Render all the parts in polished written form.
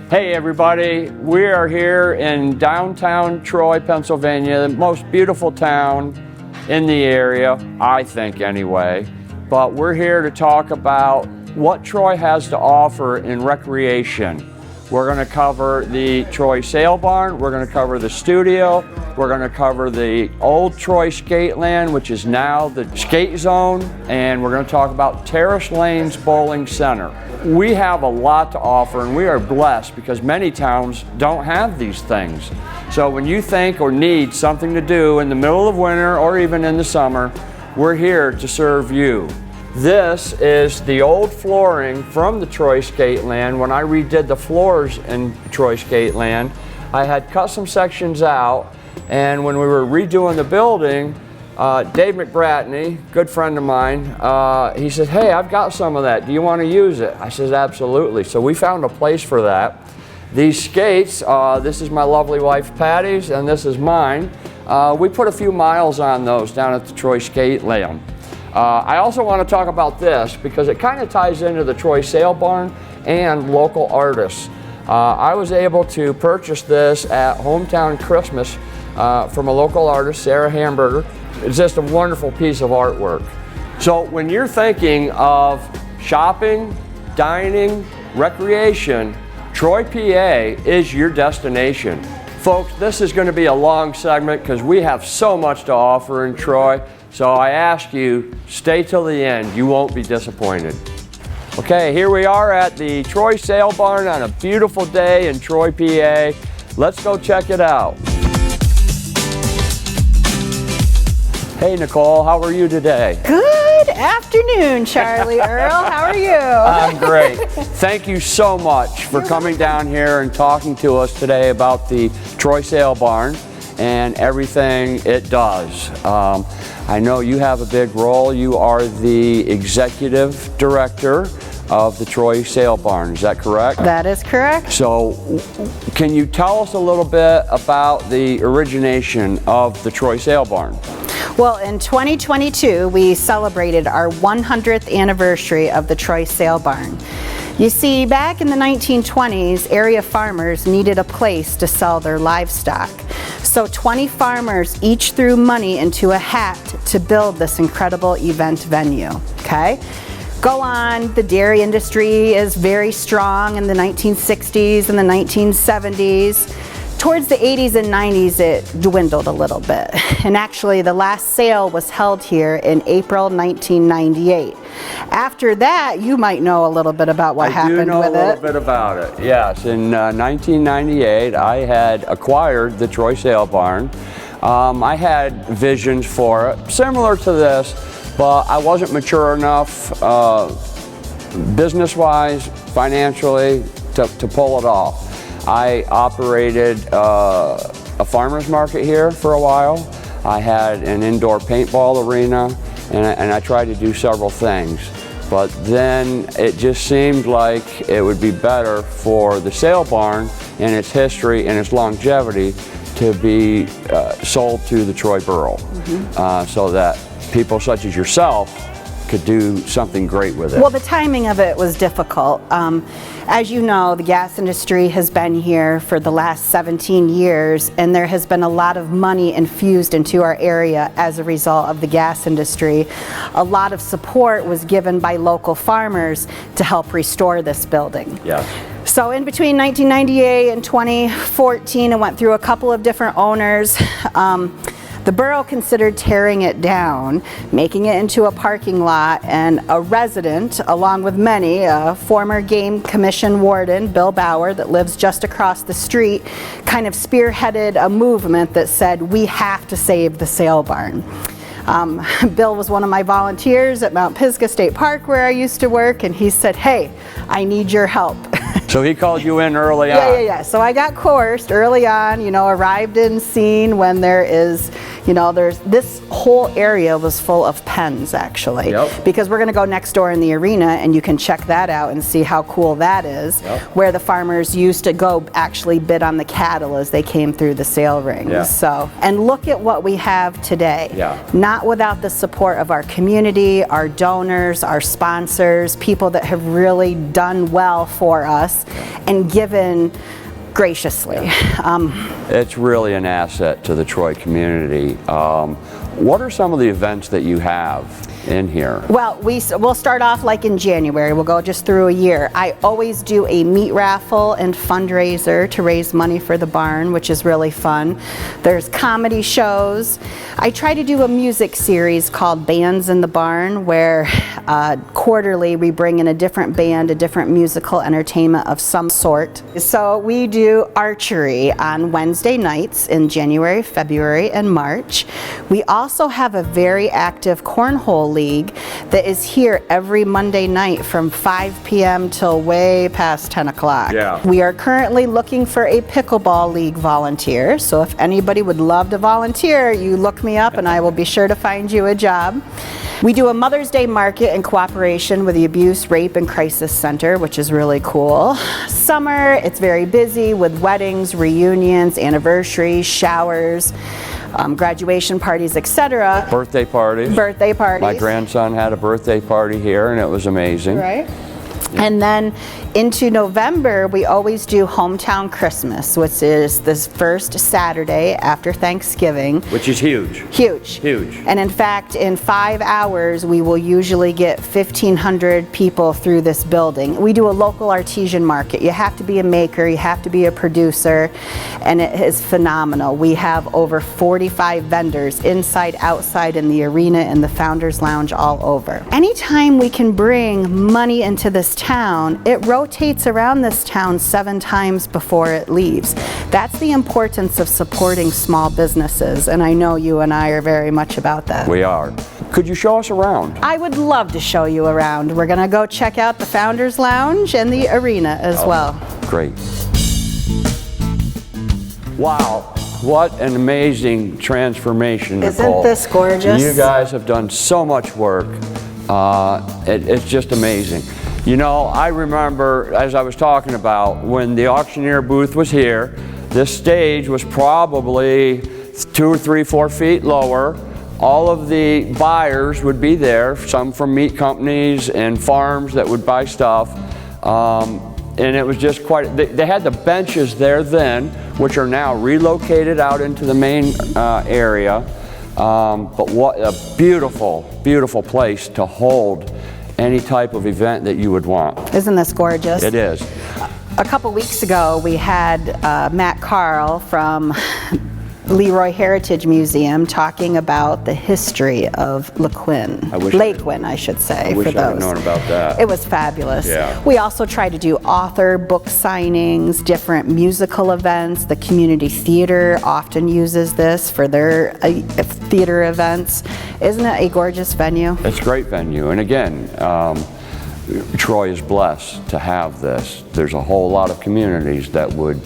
Hey everybody, we are here in downtown Troy, Pennsylvania, the most beautiful town in the area, I think anyway. But we're here to talk about what Troy has to offer in recreation. We're going to cover the Troy Sail Barn, we're going to cover the studio, we're going to cover the old Troy Skate Land, which is now the skate zone, and we're going to talk about Terrace Lanes Bowling Center. We have a lot to offer, and we are blessed because many towns don't have these things. So when you think or need something to do in the middle of winter or even in the summer, we're here to serve you. This is the old flooring from the Troy Skate Land. When I redid the floors in Troy Skate Land, I had custom sections out, and when we were redoing the building, Dave McBratney, good friend of mine, he said, hey, I've got some of that. Do you want to use it? I said, absolutely. So we found a place for that. These skates, this is my lovely wife Patty's, and this is mine. We put a few miles on those down at the Troy Skate Land. I also want to talk about this because it kind of ties into the Troy Sail Barn and local artists. I was able to purchase this at Hometown Christmas from a local artist, Sarah Hamburger. It's just a wonderful piece of artwork. So when you're thinking of shopping, dining, recreation, Troy, PA is your destination. Folks, this is going to be a long segment because we have so much to offer in Troy. So I ask you, stay till the end. You won't be disappointed. Okay, here we are at the Troy Sail Barn on a beautiful day in Troy, PA. Let's go check it out. Hey Nicole, how are you today? Good afternoon, Charlie Earl. How are you? I'm great. Thank you so much for coming down here and talking to us today about the Troy Sail Barn and everything it does. I know you have a big role. You are the executive director of the Troy Sail Barn, is that correct? That is correct. So can you tell us a little bit about the origination of the Troy Sail Barn? Well, in 2022, we celebrated our 100th anniversary of the Troy Sail Barn. You see, back in the 1920s, area farmers needed a place to sell their livestock. So 20 farmers each threw money into a hat to build this incredible event venue, okay? Go on, the dairy industry is very strong in the 1960s and the 1970s. Towards the 80s and 90s, it dwindled a little bit. And actually, the last sale was held here in April 1998. After that, you might know a little bit about what happened with it. I do know a little bit about it, yes. In 1998, I had acquired the Troy Sail Barn. I had visions for it, similar to this, but I wasn't mature enough business-wise, financially, to pull it off. I operated a farmer's market here for a while. I had an indoor paintball arena, and I tried to do several things. But then it just seemed like it would be better for the Sail Barn and its history and its longevity to be sold to the Troy Borough, so that people such as yourself could do something great with it. Well, the timing of it was difficult. As you know, the gas industry has been here for the last 17 years, and there has been a lot of money infused into our area as a result of the gas industry. A lot of support was given by local farmers to help restore this building. Yeah. So in between 1998 and 2014, it went through a couple of different owners. The borough considered tearing it down, making it into a parking lot, and a resident, along with many, a former game commission warden, Bill Bauer, that lives just across the street, kind of spearheaded a movement that said, we have to save the Sail Barn. Bill was one of my volunteers at Mount Pisgah State Park where I used to work, and he said, hey, I need your help. So he called you in early on? Yeah. So I got coursed early on, arrived in scene when there is, You know, this whole area was full of pens, actually. Yep. Because we're going to go next door in the arena, and you can check that out and see how cool that is. Yep. Where the farmers used to go actually bid on the cattle as they came through the sale rings. Yeah. So, and look at what we have today. Yeah. Not without the support of our community, our donors, our sponsors, people that have really done well for us and given graciously. It's really an asset to the Troy community. What are some of the events that you have in here? Well, we'll start off like in January. We'll go just through a year. I always do a meat raffle and fundraiser to raise money for the barn, which is really fun. There's comedy shows. I try to do a music series called Bands in the Barn, where quarterly we bring in a different band, a different musical entertainment of some sort. So we do archery on Wednesday nights in January, February, and March. We also have a very active cornhole league that is here every Monday night from 5 p.m. till way past 10 o'clock. Yeah. We are currently looking for a pickleball league volunteer, so if anybody would love to volunteer, you look me up and I will be sure to find you a job. We do a Mother's Day market in cooperation with the Abuse, Rape, and Crisis Center, which is really cool. Summer, it's very busy with weddings, reunions, anniversaries, showers, graduation parties, etc. Birthday parties. Birthday parties. My grandson had a birthday party here and it was amazing. Right. And then into November, we always do Hometown Christmas, which is this first Saturday after Thanksgiving. Which is huge. Huge. Huge. And in fact, in 5 hours, we will usually get 1,500 people through this building. We do a local artisan market. You have to be a maker, you have to be a producer, and it is phenomenal. We have over 45 vendors inside, outside, in the arena, in the Founders Lounge, all over. Anytime we can bring money into this town, it rotates around this town 7 times before it leaves. That's the importance of supporting small businesses, and I know you and I are very much about that. We are. Could you show us around? I would love to show you around. We're gonna go check out the Founders Lounge and the arena as well. Great. Wow, what an amazing transformation, Nicole. Isn't this gorgeous? You guys have done so much work. It's just amazing. You know, I remember, as I was talking about, when the auctioneer booth was here, this stage was probably 2 or 3, 4 feet lower. All of the buyers would be there, some from meat companies and farms that would buy stuff. And it was just quite, they had the benches there then, which are now relocated out into the main area. But what a beautiful, beautiful place to hold any type of event that you would want. Isn't this gorgeous? It is. A couple weeks ago, we had Matt Carl from Leroy Heritage Museum talking about the history of LeQuinn. Laquin, I should say. I wish for I had those. known about that. It was fabulous. Yeah. We also try to do author book signings, different musical events. The community theater often uses this for their theater events. Isn't it a gorgeous venue? It's a great venue. And again, Troy is blessed to have this. There's a whole lot of communities that would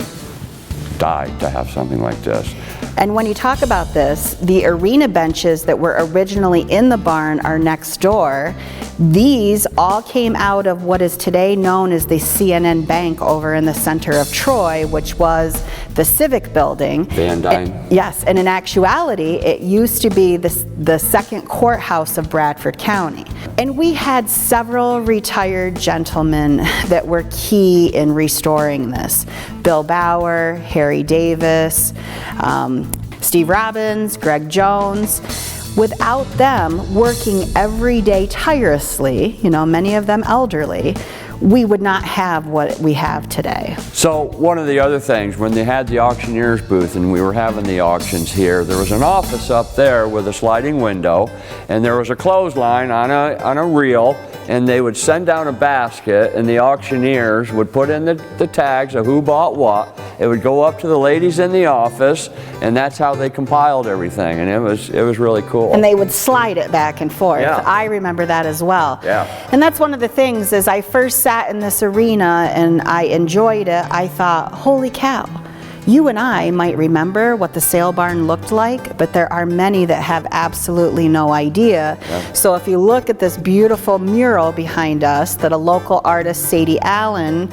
die to have something like this. And when you talk about this, the arena benches that were originally in the barn are next door. These all came out of what is today known as the CNN Bank over in the center of Troy, which was the Civic Building. Van Dyne. Yes, and in actuality, it used to be the second courthouse of Bradford County. And we had several retired gentlemen that were key in restoring this. Bill Bauer, Harry Davis, Steve Robbins, Greg Jones. Without them working every day tirelessly, you know, many of them elderly, we would not have what we have today. So one of the other things, when they had the auctioneer's booth and we were having the auctions here, there was an office up there with a sliding window, and there was a clothesline on a reel, and they would send down a basket, and the auctioneers would put in the tags of who bought what. It would go up to the ladies in the office, and that's how they compiled everything, and it was really cool. And they would slide it back and forth. Yeah. I remember that as well. Yeah. And that's one of the things, as I first sat in this arena and I enjoyed it, I thought, holy cow, You and I might remember what the sale barn looked like, but there are many that have absolutely no idea. So if you look at this beautiful mural behind us that a local artist, Sadie Allen,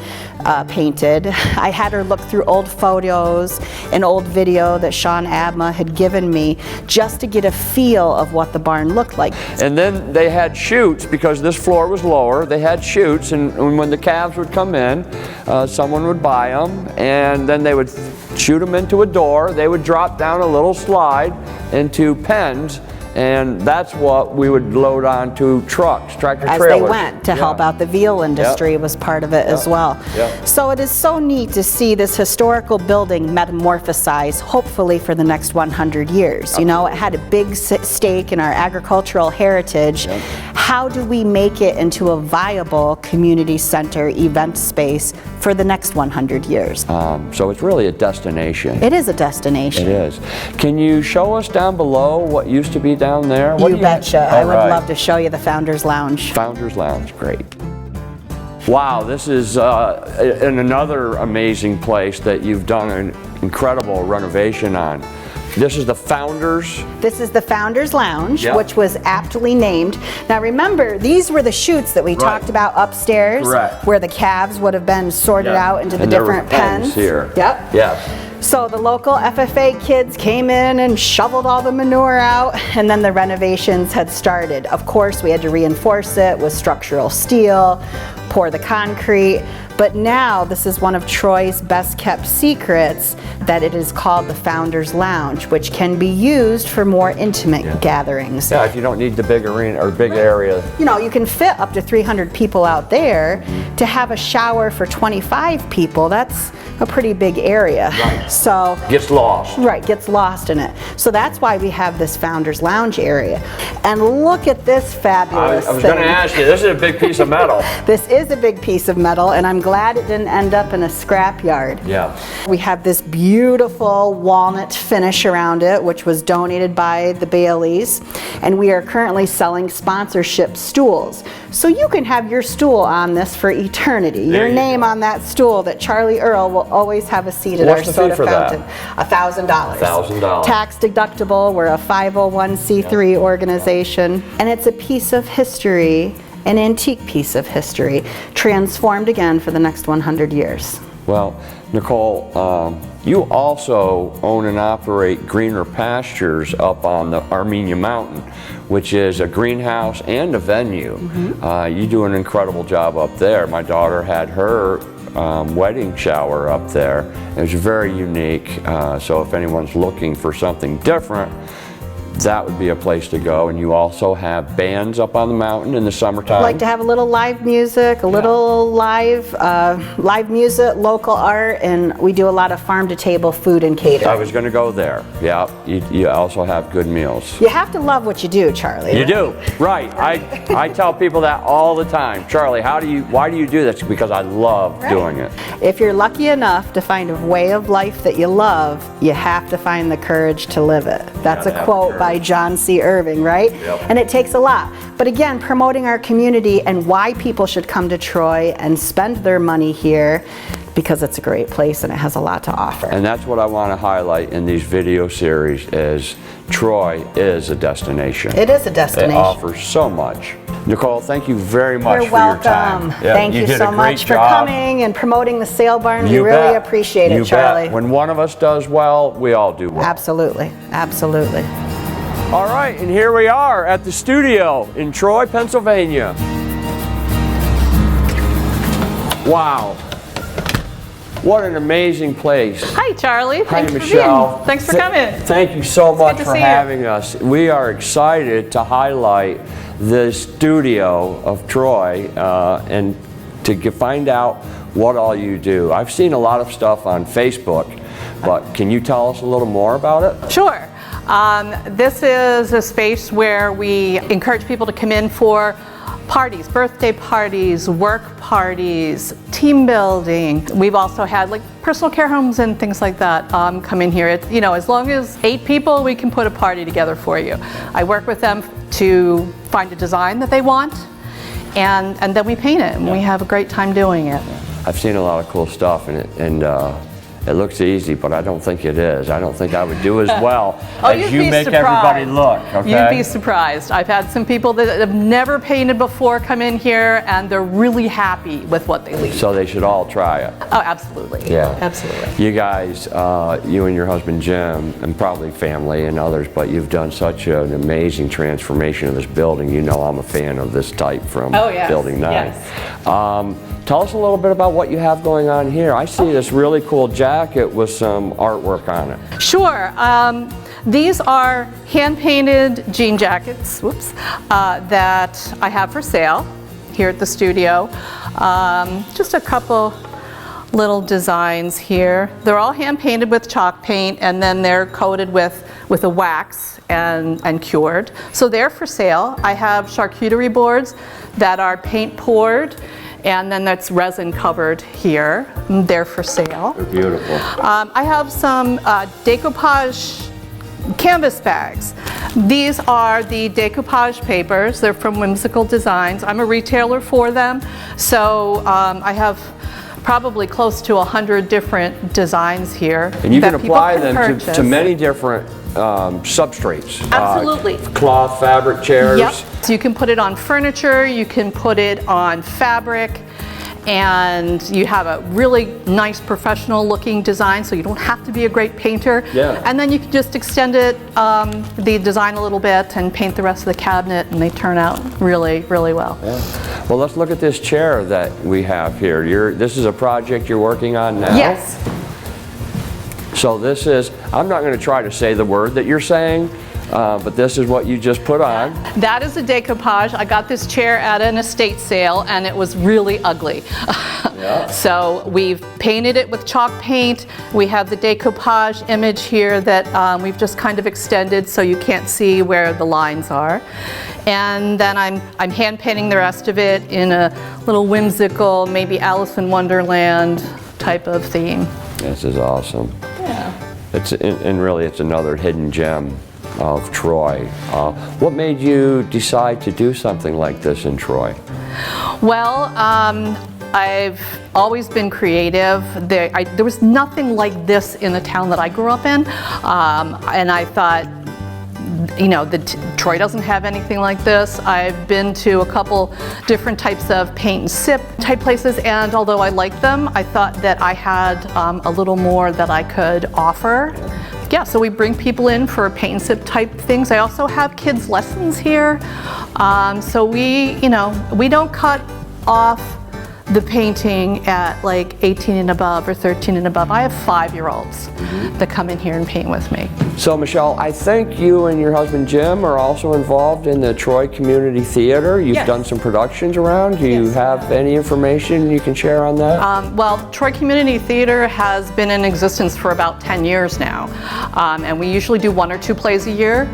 painted, I had her look through old photos and old video that Sean Abma had given me just to get a feel of what the barn looked like. And then they had chutes, because this floor was lower. They had chutes, and when the calves would come in, someone would buy them, and then they would shoot them into a door. They would drop down a little slide into pens, and that's what we would load onto trucks, tractor As trailers. they went to help out the veal industry was part of it as well. So it is so neat to see this historical building metamorphosize, hopefully for the next 100 years. You know, it had a big stake in our agricultural heritage. How do we make it into a viable community center event space for the next 100 years? So it's really a destination. It is a destination. It is. Can you show us down below what used to be down there? What You do betcha. I would All right. love to show you the Founders Lounge. Founders Lounge, great. Wow, this is in another amazing place that you've done an incredible renovation on. This is the Founders. This is the Founders Lounge, Yep. which was aptly named. Now remember, these were the chutes that we talked about upstairs, Correct. where the calves would have been sorted out into the And there were different pens pens. here. Yep. Yes. So the local FFA kids came in and shoveled all the manure out, and then the renovations had started. Of course, we had to reinforce it with structural steel, pour the concrete, but now this is one of Troy's best kept secrets, that it is called the Founders Lounge, which can be used for more intimate gatherings. Yeah, if you don't need the big arena or big area. You know, you can fit up to 300 people out there. To have a shower for 25 people, that's a pretty big area. So Gets lost. right, gets lost in it. So that's why we have this Founders Lounge area. And look at this fabulous I was thing. going to ask you, this is a big piece of metal. This is a big piece of metal, and I'm glad it didn't end up in a scrap yard. Yeah. We have this beautiful walnut finish around it, which was donated by the Baileys, and we are currently selling sponsorship stools. So you can have your stool on this for eternity. There Your you name go. on that stool, that Charlie Earl will always have a seat at What's our the fee soda for that? fountain. $1,000. $1,000. Tax deductible. We're a 501c3 organization, and it's a piece of history, an antique piece of history, transformed again for the next 100 years. Well, Nicole, you also own and operate Greener Pastures up on the Armenia Mountain, which is a greenhouse and a venue. You do an incredible job up there. My daughter had her wedding shower up there. It was very unique, so if anyone's looking for something different, that would be a place to go. And you also have bands up on the mountain in the summertime. Like to have a little live music, a little live music, local art, and we do a lot of farm-to-table food and I catering. was going to go there. Yeah, you also have good meals. You have to love what you do, Charlie. You do, right. I tell people that all the time. Charlie, why do you do this? Because I love doing it. If you're lucky enough to find a way of life that you love, you have to find the courage to live it. That's Gotta a have quote the by John C. Irving, right? Yep. And it takes a lot. But again, promoting our community and why people should come to Troy and spend their money here, because it's a great place and it has a lot to offer. And that's what I want to highlight in these video series is Troy is a destination. It is a It destination. offers so much. Nicole, thank you very much You're for your time. welcome. Yeah, Thank you did so a great much for job. coming and promoting the sale barn. We You really bet. appreciate You it, Charlie. bet. When one of us does well, we all do well. Absolutely, absolutely. All right, and here we are at the studio in Troy, Pennsylvania. Wow. What an amazing place. Hi, Charlie. Hi, Thanks for Michelle. being. Thanks for coming. Thank you so much to for see you. having us. We are excited to highlight the studio of Troy and to find out what all you do. I've seen a lot of stuff on Facebook, but can you tell us a little more about it? Sure. This is a space where we encourage people to come in for parties, birthday parties, work parties, team building. We've also had like personal care homes and things like that come in here. You know, as long as 8 people, we can put a party together for you. I work with them to find a design that they want, and then we paint it, and we have a great time doing it. I've seen a lot of cool stuff, and It looks easy, but I don't think it is. I don't think I would do as well as you'd you be make surprised. everybody look, okay? You'd be surprised. I've had some people that have never painted before come in here, and they're really happy with what they leave. So they should all try it. Oh, absolutely. Yeah. Absolutely. You guys, you and your husband Jim, and probably family and others, but you've done such an amazing transformation of this building. You know I'm a fan of this type from Oh, yes. Building 9. Yes. Tell us a little bit about what you have going on here. I see this really cool jacket with some artwork on it. Sure. These are hand-painted jean jackets, that I have for sale here at the studio. Just a couple little designs here. They're all hand-painted with chalk paint, and then they're coated with a wax and cured. So they're for sale. I have charcuterie boards that are paint poured, and then that's resin covered here. They're for sale. They're beautiful. I have some decoupage canvas bags. These are the decoupage papers. They're from Whimsical Designs. I'm a retailer for them, so I have probably close to 100 different designs here. And you can that people apply can them to purchase. many different substrates. Absolutely. Cloth, fabric, chairs. Yep. So you can put it on furniture, you can put it on fabric, and you have a really nice professional looking design, so you don't have to be a great painter. Yeah. And then you can just extend it, the design a little bit, and paint the rest of the cabinet, and they turn out really, really well. Yeah. Well, let's look at this chair that we have here. This is a project you're working on now? Yes. So this is, I'm not going to try to say the word that you're saying, but this is what you just put on. That is a decoupage. I got this chair at an estate sale, and it was really ugly. Yeah. So we've painted it with chalk paint. We have the decoupage image here that we've just kind of extended so you can't see where the lines are. And then I'm hand painting the rest of it in a little whimsical, maybe Alice in Wonderland type of theme. This is awesome. Yeah. And really it's another hidden gem of Troy. What made you decide to do something like this in Troy? Well, I've always been creative. There was nothing like this in the town that I grew up in, and I thought, you know, Troy doesn't have anything like this. I've been to a couple different types of paint and sip type places, and although I like them, I thought that I had a little more that I could offer. Yeah, so we bring people in for paint and sip type things. I also have kids' lessons here. So we don't cut off the painting at like 18 and above or 13 and above. I have 5-year-olds that come in here and paint with me. So Michelle, I think you and your husband Jim are also involved in the Troy Community Theater. You've Yes. done some productions around. Do you Yes. have any information you can share on that? Well, Troy Community Theater has been in existence for about 10 years now. And we usually do 1 or 2 plays a year.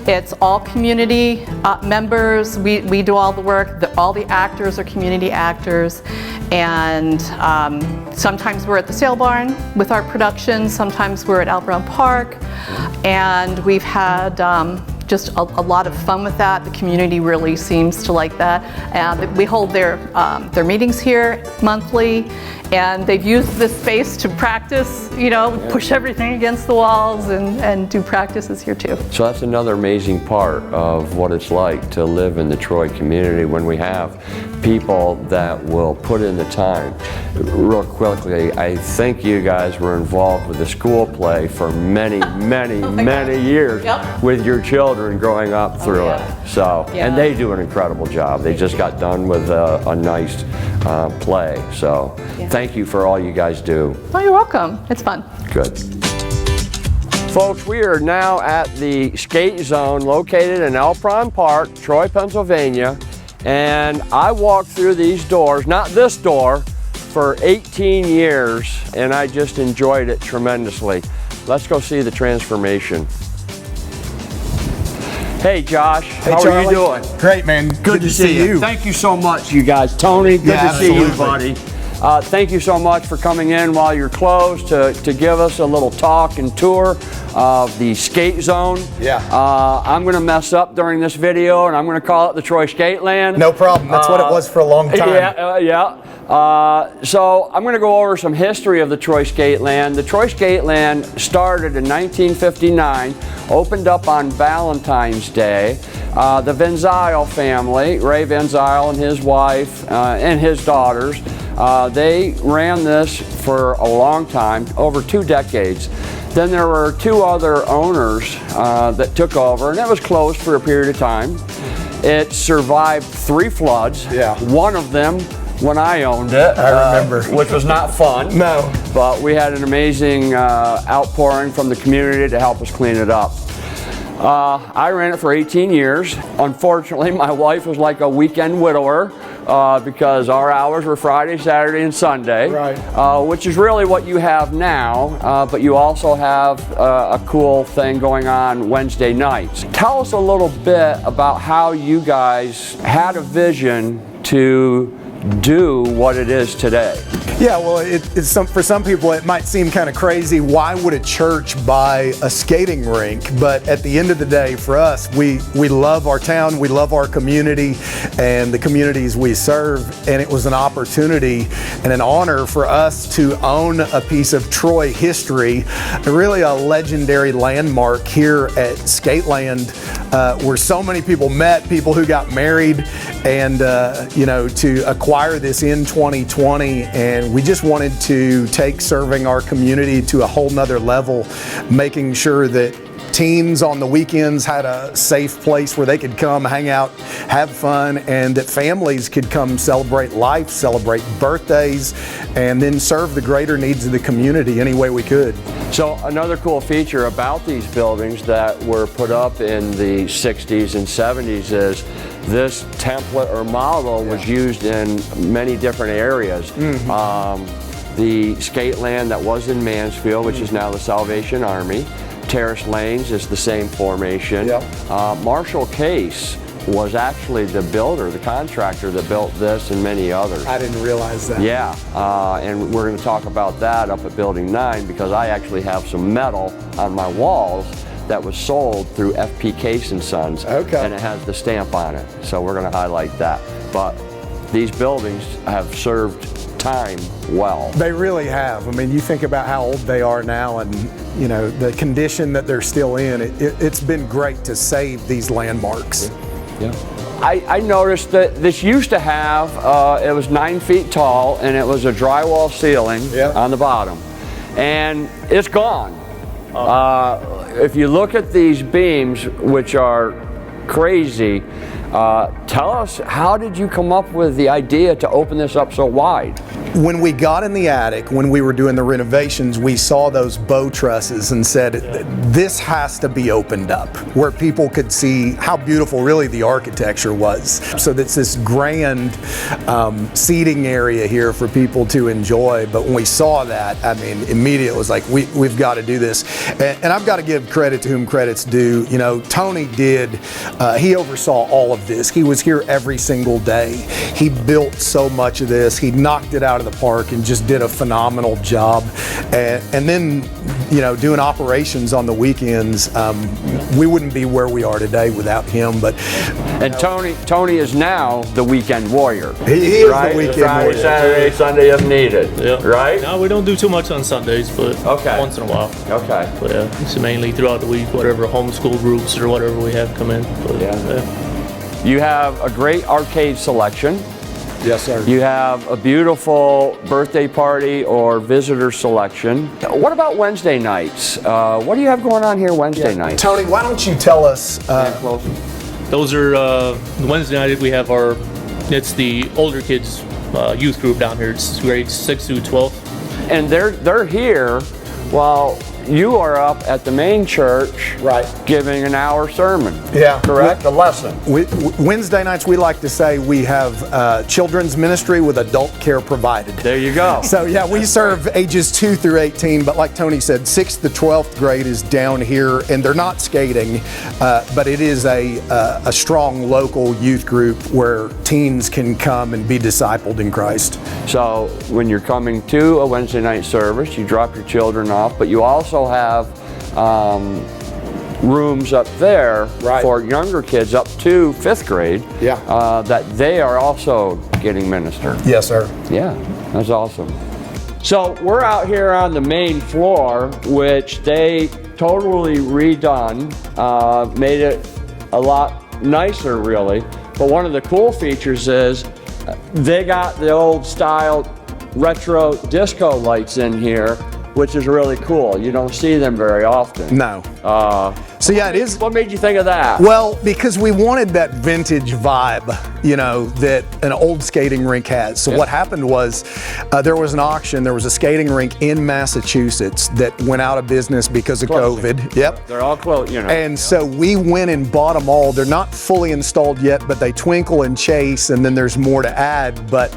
It's all community members. We do all the work. All the actors are community actors. And sometimes we're at the Sale Barn with our productions. Sometimes we're at Al Brown Park. And we've had just a lot of fun with that. The community really seems to like that. And we hold their meetings here monthly. And they've used this space to practice, you know, push everything against the walls and do practices here too. So that's another amazing part of what it's like to live in the Troy community when we have people that will put in the time. Real quickly, I think you guys were involved with the school play for many, many, many years Yep. with your children growing up through yeah. it. So, Yeah. and they do an incredible job. They just got done with a nice play. So thank you for all you guys do. Oh, you're welcome. It's fun. Good. Folks, we are now at the skate zone located in Elpron Park, Troy, Pennsylvania. And I walked through these doors, not this door, for 18 years, and I just enjoyed it tremendously. Let's go see the transformation. Hey Josh, Hey, how are you Charlie. doing? Great, man. Good to see you. Thank you so much, you guys. Tony, good Yeah, to see you, absolutely. buddy. Thank you so much for coming in while you're closed to give us a little talk and tour of the skate zone. Yeah. I'm going to mess up during this video, and I'm going to call it the Troy Skate Land. No problem. That's what it was for a long time. Yeah, So I'm going to go over some history of the Troy Skateland. The Troy Skateland started in 1959, opened up on Valentine's Day. The Van Zyl family, Ray Van Zyl and his wife and his daughters, they ran this for a long time, over 2 decades. Then there were 2 other owners that took over, and it was closed for a period of time. It survived 3 floods. Yeah. One of them when I owned it. I remember. Which was not fun. No. But we had an amazing outpouring from the community to help us clean it up. I ran it for 18 years. Unfortunately, my wife was like a weekend widower because our hours were Friday, Saturday, and Sunday. Right. Which is really what you have now, but you also have a cool thing going on Wednesday nights. Tell us a little bit about how you guys had a vision to do what it is today. Yeah, well, for some people it might seem kind of crazy. Why would a church buy a skating rink? But at the end of the day, for us, we love our town, we love our community and the communities we serve, and it was an opportunity and an honor for us to own a piece of Troy history, really a legendary landmark here at Skateland, where so many people met, people who got married, and to acquire this in 2020, and we just wanted to take serving our community to a whole nother level, making sure that teens on the weekends had a safe place where they could come hang out, have fun, and that families could come celebrate life, celebrate birthdays, and then serve the greater needs of the community any way we could. So another cool feature about these buildings that were put up in the 60s and 70s is this template or model was used in many different areas. The Skateland that was in Mansfield, which is now the Salvation Army. Terrace Lanes is the same formation. Marshall Case was actually the builder, the contractor that built this and many others. I didn't realize that. Yeah, and we're going to talk about that up at Building 9 because I actually have some metal on my walls that was sold through FP Case and Sons. Okay. And it has the stamp on it, so we're going to highlight that. But these buildings have served time well. They really have. I mean, you think about how old they are now and the condition that they're still in. It's been great to save these landmarks. Yeah. I noticed that this used to have, it was 9 feet tall and it was a drywall ceiling on the bottom. And it's gone. If you look at these beams, which are crazy, tell us, how did you come up with the idea to open this up so wide? When we got in the attic, when we were doing the renovations, we saw those bow trusses and said, this has to be opened up where people could see how beautiful really the architecture was. So that's this grand seating area here for people to enjoy. But when we saw that, I mean, immediately it was like, we've got to do this. And I've got to give credit to whom credit's due. Tony did, he oversaw all of this. He was here every single day. He built so much of this. He knocked it out of the park and just did a phenomenal job. And then, doing operations on the weekends, we wouldn't be where we are today without him. And Tony is now the weekend warrior. He is right? the weekend Friday, warrior. Saturday, Sunday if needed. Right? No, we don't do too much on Sundays, but once in a while. Okay. But it's mainly throughout the week, whatever homeschool groups or whatever we have come in. But, You have a great arcade selection. Yes, sir. You have a beautiful birthday party or visitor selection. What about Wednesday nights? What do you have going on here Wednesday nights? Tony, why don't you tell us? those are Wednesday night we have it's the older kids youth group down here. It's grades 6 through 12. And they're here while you are up at the main church, right, giving an hour sermon. Yeah, correct. A lesson. Wednesday nights, we like to say we have children's ministry with adult care provided. There you go. So yeah, we serve ages 2 through 18, but like Tony said, 6th to 12th grade is down here, and they're not skating, but it is a strong local youth group where teens can come and be discipled in Christ. So when you're coming to a Wednesday night service, you drop your children off, but you also have rooms up there Right. for younger kids up to 5th grade. Yeah. That they are also getting ministered. Yes, sir. Yeah, that's awesome. So we're out here on the main floor, which they totally redone, made it a lot nicer really. But one of the cool features is they got the old style retro disco lights in here, which is really cool. You don't see them very often. No. So yeah, it is. What made you think of that? Well, because we wanted that vintage vibe, you know, that an old skating rink has. So what happened was there was an auction, there was a skating rink in Massachusetts that went out of business because of Closing. COVID. Yep. They're all close, you know. And so we went and bought them all. They're not fully installed yet, but they twinkle and chase, and then there's more to add. But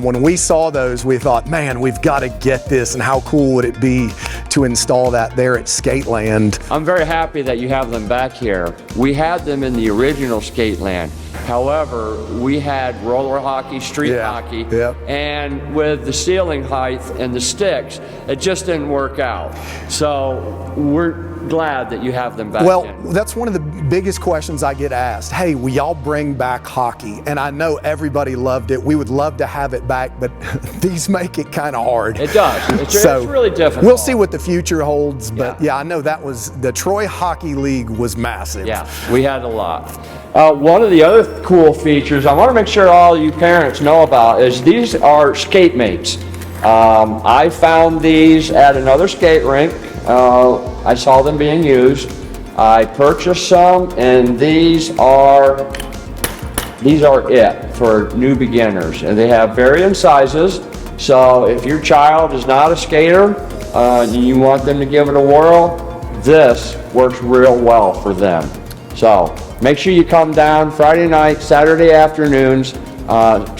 when we saw those, we thought, man, we've got to get this, and how cool would it be to install that there at Skateland? I'm very happy that you have them back here. We had them in the original Skateland. However, we had roller hockey, street hockey, and with the ceiling height and the sticks, it just didn't work out. So we're glad that you have them back Well, in. that's one of the biggest questions I get asked. Hey, will y'all bring back hockey? And I know everybody loved it. We would love to have it back, but these make it kind of hard. It does. It's really difficult. We'll see what the future holds, but yeah, I know that was, the Troy Hockey League was massive. Yeah, we had a lot. One of the other cool features I want to make sure all you parents know about is these are skate mates. I found these at another skate rink. I saw them being used. I purchased some, and these are it for new beginners. And they have varying sizes. So if your child is not a skater, and you want them to give it a whirl, this works real well for them. So make sure you come down Friday night, Saturday afternoons,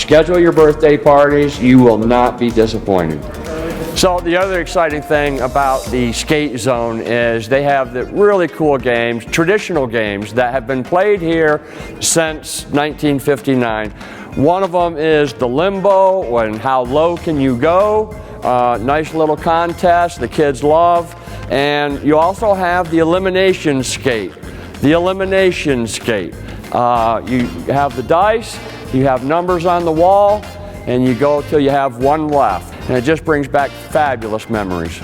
schedule your birthday parties. You will not be disappointed. So the other exciting thing about the skate zone is they have the really cool games, traditional games that have been played here since 1959. One of them is the limbo, and how low can you go? Nice little contest the kids love. And you also have the elimination skate. The elimination skate. You have the dice, you have numbers on the wall, and you go till you have one left. And it just brings back fabulous memories.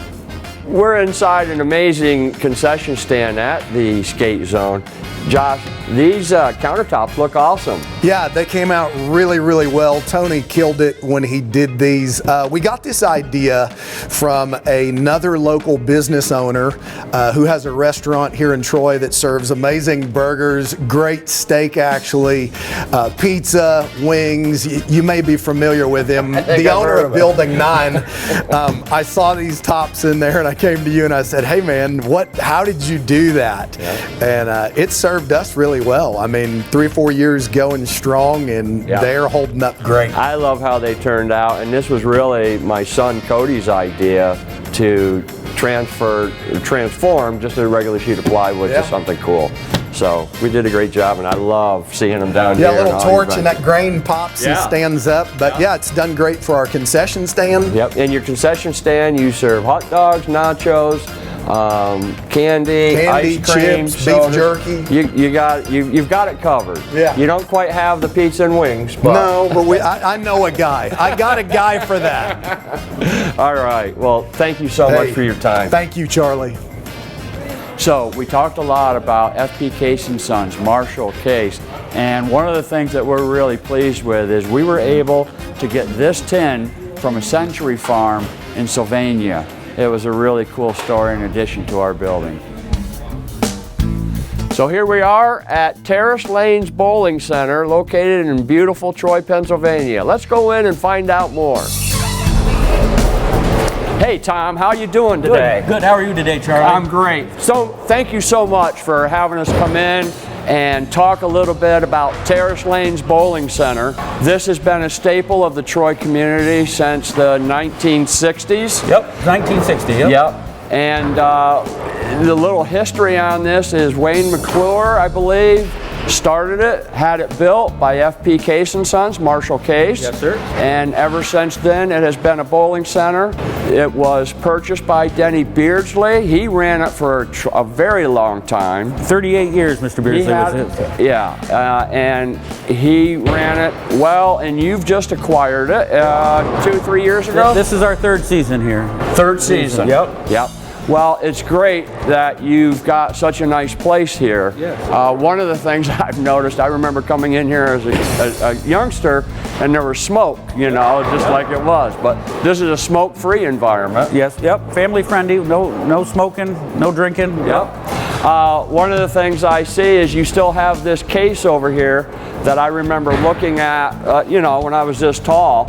We're inside an amazing concession stand at the skate zone. Josh, these countertops look awesome. Yeah, they came out really, really well. Tony killed it when he did these. We got this idea from another local business owner who has a restaurant here in Troy that serves amazing burgers, great steak actually, pizza, wings. You may be familiar with him. The owner of Building 9. I saw these tops in there and I came to you and I said, hey man, how did you do that? And it served us really well. I mean, 3 or 4 years going strong, and they're holding up great. I love how they turned out, and this was really my son Cody's idea to transform just a regular sheet of plywood to something cool. So we did a great job, and I love seeing them down here. Yeah, a little torch and that grain pops and stands up. But yeah, it's done great for our concession stand. Yep, in your concession stand, you serve hot dogs, nachos, candy, ice cream, chips, soda. beef jerky. You've got it covered. Yeah. You don't quite have the pizza and wings, but no, but I know a guy. I got a guy for that. All right. Well, thank you so much for your time. Thank you, Charlie. So we talked a lot about FP Case & Sons, Marshall Case, and one of the things that we're really pleased with is we were able to get this tin from a Century Farm in Sylvania. It was a really cool story in addition to our building. So here we are at Terrace Lanes Bowling Center, located in beautiful Troy, Pennsylvania. Let's go in and find out more. Hey Tom, how you doing today? Good. How are you today, Charlie? I'm great. So thank you so much for having us come in and talk a little bit about Terrace Lanes Bowling Center. This has been a staple of the Troy community since the 1960s. Yep, 1960. Yep. And the little history on this is Wayne McClure, I believe, started it, had it built by FP Case and Sons, Marshall Case. Yes, sir. And ever since then, it has been a bowling center. It was purchased by Denny Beardsley. He ran it for a very long time. 38 years, Mr. Beardsley was it. Yeah, and he ran it well, and you've just acquired it 2-3 years ago? This is our third season here. Third season. Yep. Yep. Well, it's great that you've got such a nice place here. Yes. One of the things I've noticed, I remember coming in here as a youngster, and there was smoke, you know, just like it was. But this is a smoke-free environment. Yes, yep, family friendly, no smoking, no drinking. Yep. One of the things I see is you still have this case over here that I remember looking at, you know, when I was this tall.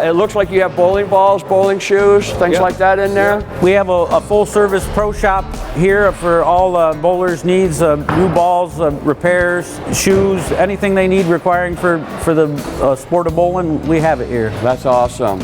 It looks like you have bowling balls, bowling shoes, things like that in there. We have a full service pro shop here for all bowlers' needs, new balls, repairs, shoes, anything they need requiring for the sport of bowling, we have it here. That's awesome.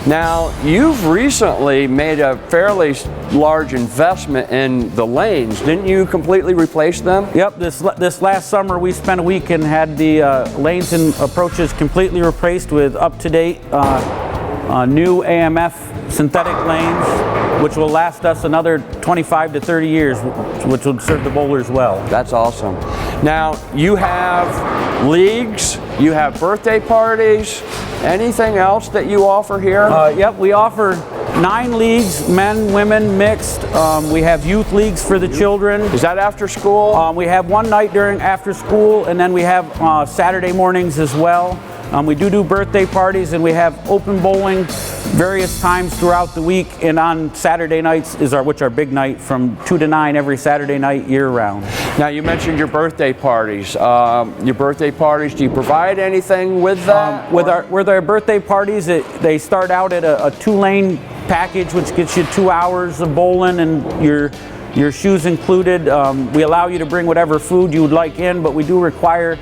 Now, you've recently made a fairly large investment in the lanes. Didn't you completely replace them? Yep, this last summer we spent a week and had the lanes and approaches completely replaced with up-to-date new AMF synthetic lanes, which will last us another 25 to 30 years, which will serve the bowlers well. That's awesome. Now, you have leagues, you have birthday parties, anything else that you offer here? Yep, we offer 9 leagues, men, women, mixed. We have youth leagues for the children. Is that after school? We have one night during after school, and then we have Saturday mornings as well. We do birthday parties, and we have open bowling various times throughout the week, and on Saturday nights is which are big night from 2 to 9 every Saturday night year round. Now, you mentioned your birthday parties. Do you provide anything with that? With our birthday parties, they start out at a 2-lane package, which gets you 2 hours of bowling and your shoes included. We allow you to bring whatever food you would like in, but we do require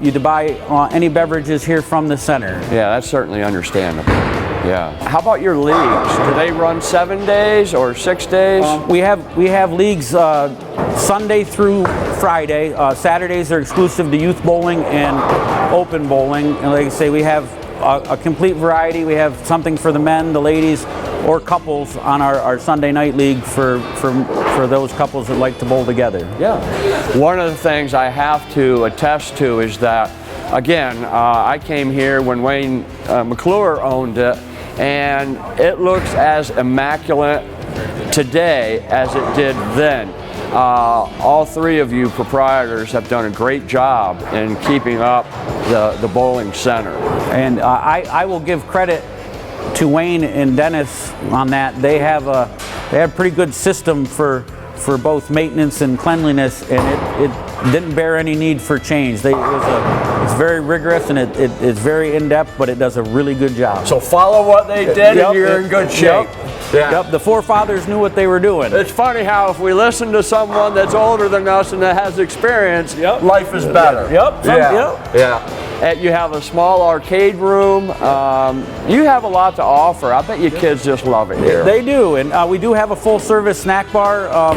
you to buy any beverages here from the center. Yeah, that's certainly understandable. Yeah. How about your leagues? Do they run 7 days or 6 days? We have leagues Sunday through Friday. Saturdays are exclusive to youth bowling and open bowling. And like I say, we have a complete variety. We have something for the men, the ladies, or couples on our Sunday night league for those couples that like to bowl together. Yeah. One of the things I have to attest to is that, again, I came here when Wayne McClure owned it, and it looks as immaculate today as it did then. All 3 of you proprietors have done a great job in keeping up the bowling center. And I will give credit to Wayne and Dennis on that. They have a pretty good system for both maintenance and cleanliness, and it didn't bear any need for change. It's very rigorous and it's very in-depth, but it does a really good job. So follow what they did and you're in good shape. Yep, the forefathers knew what they were doing. It's funny how if we listen to someone that's older than us and that has experience, life is better. Yeah. You have a small arcade room. You have a lot to offer. I bet your kids just love it here. They do, and we do have a full-service snack bar.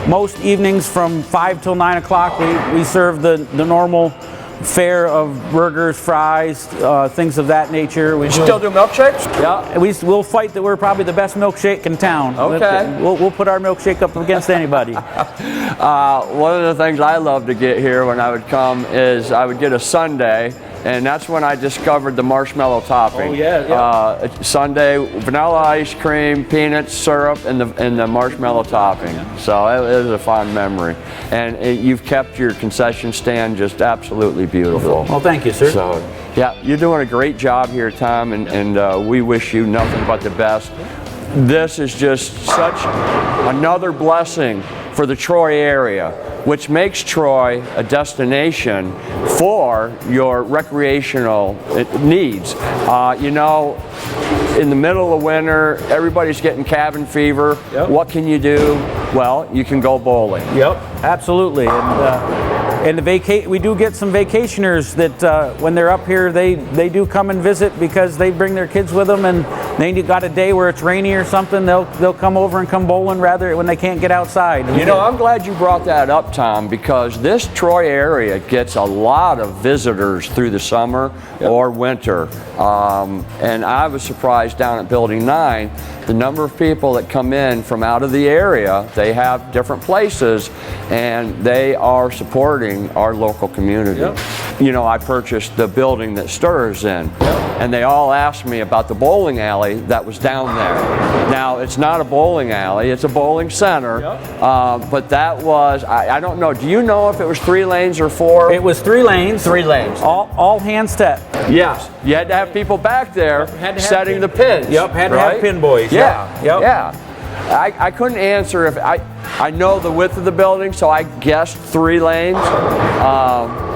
Most evenings from 5 till 9 o'clock, we serve the normal fare of burgers, fries, things of that nature. We still do milkshakes? Yeah, we'll fight that we're probably the best milkshake in town. Okay. We'll put our milkshake up against anybody. One of the things I love to get here when I would come is I would get a sundae, and that's when I discovered the marshmallow topping. Oh yeah. Sundae, vanilla ice cream, peanuts, syrup, and the marshmallow topping. So it is a fond memory. And you've kept your concession stand just absolutely beautiful. Well, thank you, sir. So, yeah, you're doing a great job here, Tom, and we wish you nothing but the best. This is just such another blessing for the Troy area, which makes Troy a destination for your recreational needs. You know, in the middle of winter, everybody's getting cabin fever. Yep. What can you do? Well, you can go bowling. Yep, absolutely. And And we do get some vacationers that when they're up here, they do come and visit because they bring their kids with them, and they got a day where it's rainy or something. They'll come over and come bowling rather when they can't get outside. You know, I'm glad you brought that up, Tom, because this Troy area gets a lot of visitors through the summer or winter. And I was surprised down at Building 9, the number of people that come in from out of the area. They have different places, and they are supporting our local community. You know, I purchased the building that Stir's in, and they all asked me about the bowling alley that was down there. Now, it's not a bowling alley, it's a bowling center, but that was, I don't know, do you know if it was 3 lanes or 4? It was 3 lanes. 3 lanes. All hand step. Yes, you had to have people back there setting the pins. Yep, had to have pin boys. Yeah. I couldn't answer if I know the width of the building, so I guessed 3 lanes.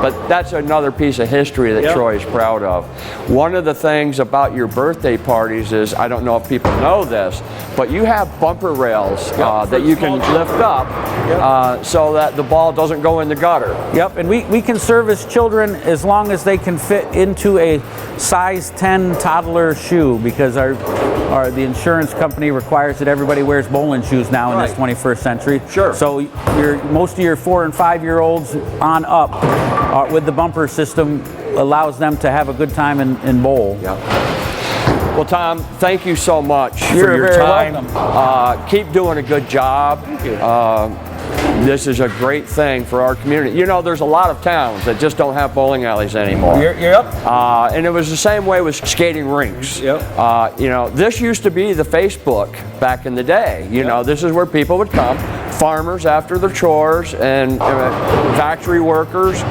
But that's another piece of history that Troy is proud of. One of the things about your birthday parties is, I don't know if people know this, but you have bumper rails that you can lift up so that the ball doesn't go in the gutter. Yep, and we can service children as long as they can fit into a size 10 toddler shoe, because the insurance company requires that everybody wears bowling shoes now in this 21st century. Sure. So most of your 4 and 5-year-olds on up with the bumper system allows them to have a good time in bowl. Well, Tom, thank you so much for your very time. welcome. Keep doing a good job. Thank you. This is a great thing for our community. You know, there's a lot of towns that just don't have bowling alleys anymore. And it was the same way with skating rinks. You know, this used to be the Facebook back in the day. You know, this is where people would come, farmers after their chores and factory workers.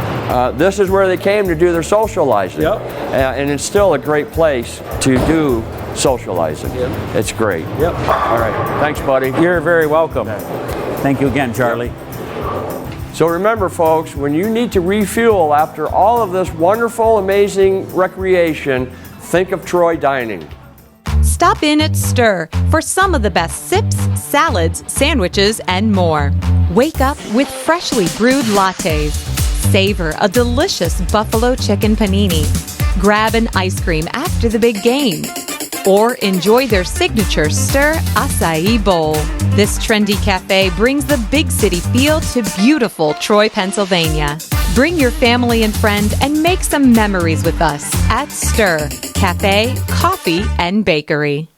This is where they came to do their socializing. And it's still a great place to do socializing. It's great. All right. Thanks, buddy. You're very welcome. Thank you again, Charlie. So remember, folks, when you need to refuel after all of this wonderful, amazing recreation, think of Troy Dining. Stop in at Stir for some of the best sips, salads, sandwiches, and more. Wake up with freshly brewed lattes. Savor a delicious buffalo chicken panini. Grab an ice cream after the big game. Or enjoy their signature Stir Acai Bowl. This trendy cafe brings the big city feel to beautiful Troy, Pennsylvania. Bring your family and friends and make some memories with us at Stir Cafe, Coffee, and Bakery.